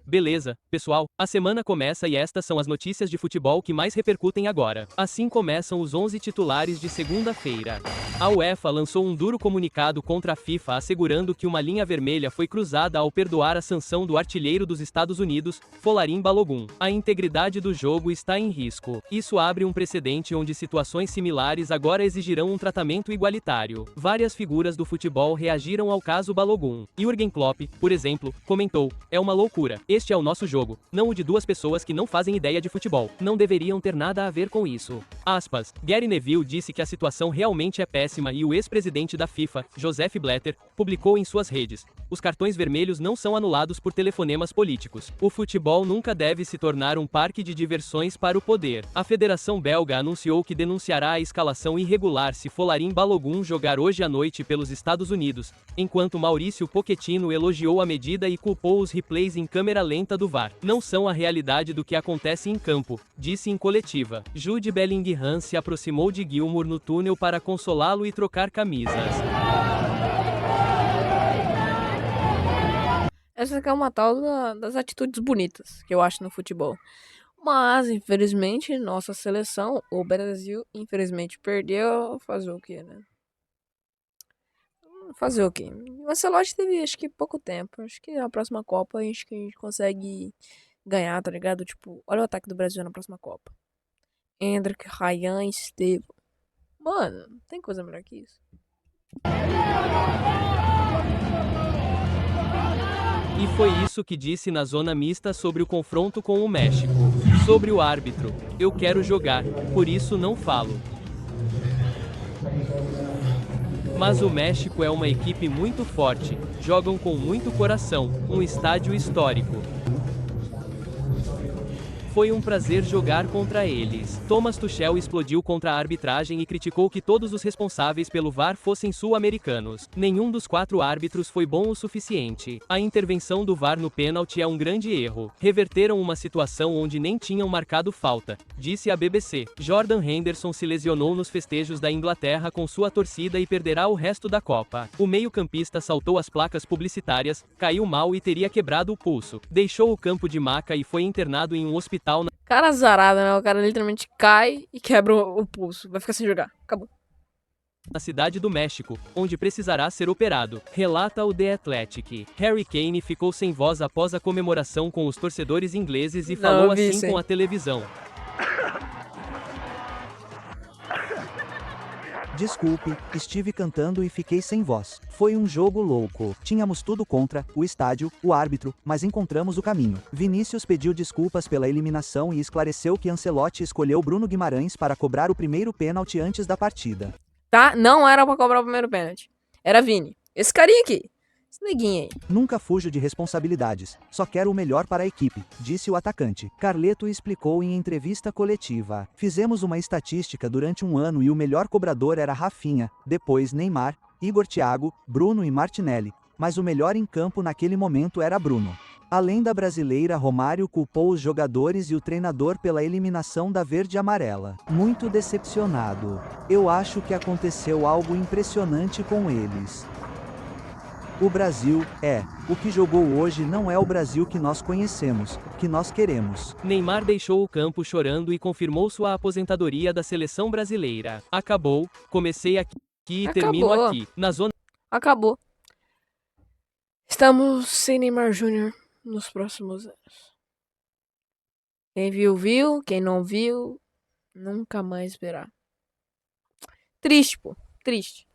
Beleza, pessoal, a semana começa e estas são as notícias de futebol que mais repercutem agora. Assim começam os 11 titulares de segunda-feira. A UEFA lançou um duro comunicado contra a FIFA assegurando que uma linha vermelha foi cruzada ao perdoar a sanção do artilheiro dos Estados Unidos, Folarin Balogun. A integridade do jogo está em risco. Isso abre um precedente onde situações similares agora exigirão um tratamento igualitário. Várias figuras do futebol reagiram ao caso Balogun. Jürgen Klopp, por exemplo, comentou: "É uma loucura. Este é o nosso jogo, não o de duas pessoas que não fazem ideia de futebol. Não deveriam ter nada a ver com isso." Aspas. Gary Neville disse que a situação realmente é péssima e o ex-presidente da FIFA, Joseph Blatter, publicou em suas redes: "Os cartões vermelhos não são anulados por telefonemas políticos. O futebol nunca deve se tornar um parque de diversões para o poder." A Federação Belga anunciou que denunciará a escalação irregular se Folarin Balogun jogar hoje à noite pelos Estados Unidos, enquanto Maurício Pochettino elogiou a medida e culpou os replays em câmera lenta do VAR. "Não são a realidade do que acontece em campo", disse em coletiva. Jude Bellingham se aproximou de Gilmour no túnel para consolá-lo e trocar camisas. Essa aqui é uma tal das atitudes bonitas que eu acho no futebol. Mas, infelizmente, nossa seleção, o Brasil, infelizmente perdeu. Fazer o quê, né? Fazer o quê? O Ancelotti teve, acho que, pouco tempo. Acho que na próxima Copa, acho que a gente consegue ganhar, tá ligado? Tipo, olha o ataque do Brasil na próxima Copa. Endrick, Ryan, Estevão. Mano, tem coisa melhor que isso. E foi isso que disse na zona mista sobre o confronto com o México. Sobre o árbitro: "Eu quero jogar, por isso não falo." Mas o México é uma equipe muito forte, jogam com muito coração, um estádio histórico. Foi um prazer jogar contra eles. Thomas Tuchel explodiu contra a arbitragem e criticou que todos os responsáveis pelo VAR fossem sul-americanos. Nenhum dos 4 árbitros foi bom o suficiente. A intervenção do VAR no pênalti é um grande erro. Reverteram uma situação onde nem tinham marcado falta, disse a BBC. Jordan Henderson se lesionou nos festejos da Inglaterra com sua torcida e perderá o resto da Copa. O meio-campista saltou as placas publicitárias, caiu mal e teria quebrado o pulso. Deixou o campo de maca e foi internado em um hospital. Cara azarado, né? O cara literalmente cai e quebra o pulso. Vai ficar sem jogar. Acabou. Na cidade do México, onde precisará ser operado, relata o The Athletic. Harry Kane ficou sem voz após a comemoração com os torcedores ingleses e falou assim com a televisão: "Desculpe, estive cantando e fiquei sem voz. Foi um jogo louco. Tínhamos tudo contra, o estádio, o árbitro, mas encontramos o caminho." Vinícius pediu desculpas pela eliminação e esclareceu que Ancelotti escolheu Bruno Guimarães para cobrar o primeiro pênalti antes da partida. Tá? Não era pra cobrar o primeiro pênalti. Era Vini. Esse carinha aqui. Esse neguinho aí. "Nunca fujo de responsabilidades. Só quero o melhor para a equipe", disse o atacante. Carleto explicou em entrevista coletiva: "Fizemos uma estatística durante um ano e o melhor cobrador era Rafinha, depois Neymar, Igor Thiago, Bruno e Martinelli. Mas o melhor em campo naquele momento era Bruno." Além da brasileira, Romário culpou os jogadores e o treinador pela eliminação da verde-amarela. "Muito decepcionado. Eu acho que aconteceu algo impressionante com eles. O Brasil, o que jogou hoje não é o Brasil que nós conhecemos, que nós queremos." Neymar deixou o campo chorando e confirmou sua aposentadoria da seleção brasileira. "Acabou, comecei aqui e termino aqui." Na zona Acabou. Estamos sem Neymar Júnior nos próximos anos. Quem viu, viu. Quem não viu, nunca mais verá. Triste, pô. Triste.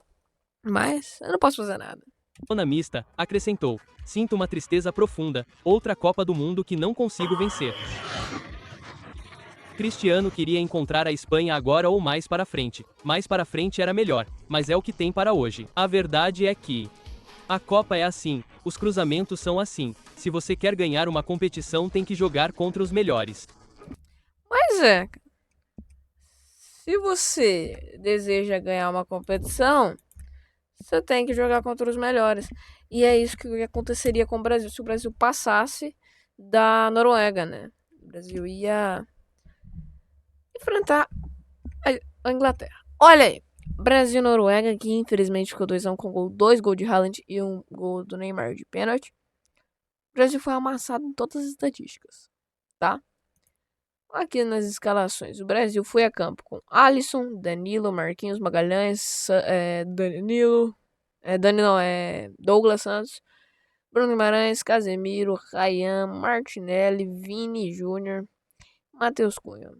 Mas eu não posso fazer nada. zona mista, acrescentou: "Sinto uma tristeza profunda, outra Copa do Mundo que não consigo vencer." Cristiano queria encontrar a Espanha agora ou mais para frente. Mais para frente era melhor, mas é o que tem para hoje. A verdade é que a Copa é assim, os cruzamentos são assim. Se você quer ganhar uma competição, tem que jogar contra os melhores. Mas se você deseja ganhar uma competição, você tem que jogar contra os melhores. E é isso que aconteceria com o Brasil se o Brasil passasse da Noruega, né? O Brasil ia enfrentar a Inglaterra. Olha aí. Brasil e Noruega, que infelizmente ficou 2-1 com 2 gols de Haaland e 1 gol do Neymar de pênalti. O Brasil foi amassado em todas as estatísticas, tá? Aqui nas escalações, o Brasil foi a campo com Alisson, Danilo, Marquinhos, Magalhães, Douglas Santos, Bruno Guimarães, Casemiro, Ryan, Martinelli, Vini Júnior, Matheus Cunha.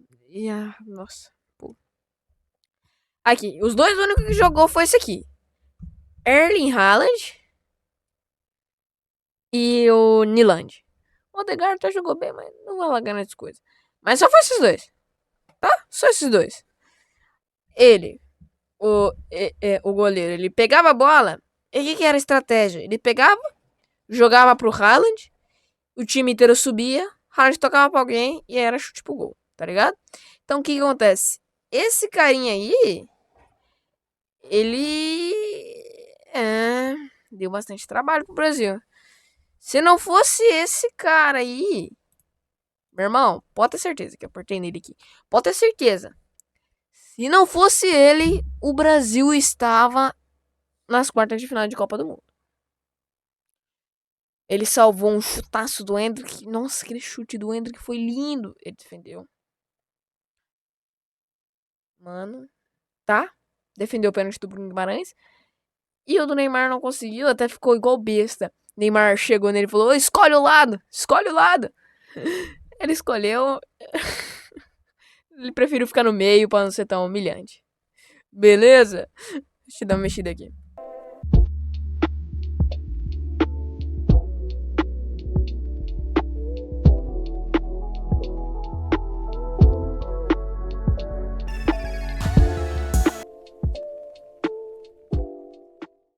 Nossa, pô. Aqui, os dois únicos que jogou foi esse aqui. Erling Haaland e o Niland. O Odegaard até jogou bem, mas não vai lá ganhar essas coisas. Mas só foi esses dois, tá? Só esses dois. Ele, o goleiro, ele pegava a bola. E o que era a estratégia? Ele pegava, jogava pro Haaland, o time inteiro subia, Haaland tocava pra alguém e aí era chute pro gol, tá ligado? Então o que acontece? Esse carinha aí, ele deu bastante trabalho pro Brasil. Se não fosse esse cara aí, meu irmão, pode ter certeza que eu apertei nele aqui. Pode ter certeza. Se não fosse ele, o Brasil estava nas quartas de final de Copa do Mundo. Ele salvou um chutaço do Endrick. Nossa, aquele chute do Endrick foi lindo. Ele defendeu. Mano, tá? Defendeu o pênalti do Bruno Guimarães. E o do Neymar não conseguiu, até ficou igual besta. Neymar chegou nele e falou: escolhe o lado, escolhe o lado. Ele escolheu. Ele preferiu ficar no meio pra não ser tão humilhante. Beleza? Deixa eu dar uma mexida aqui.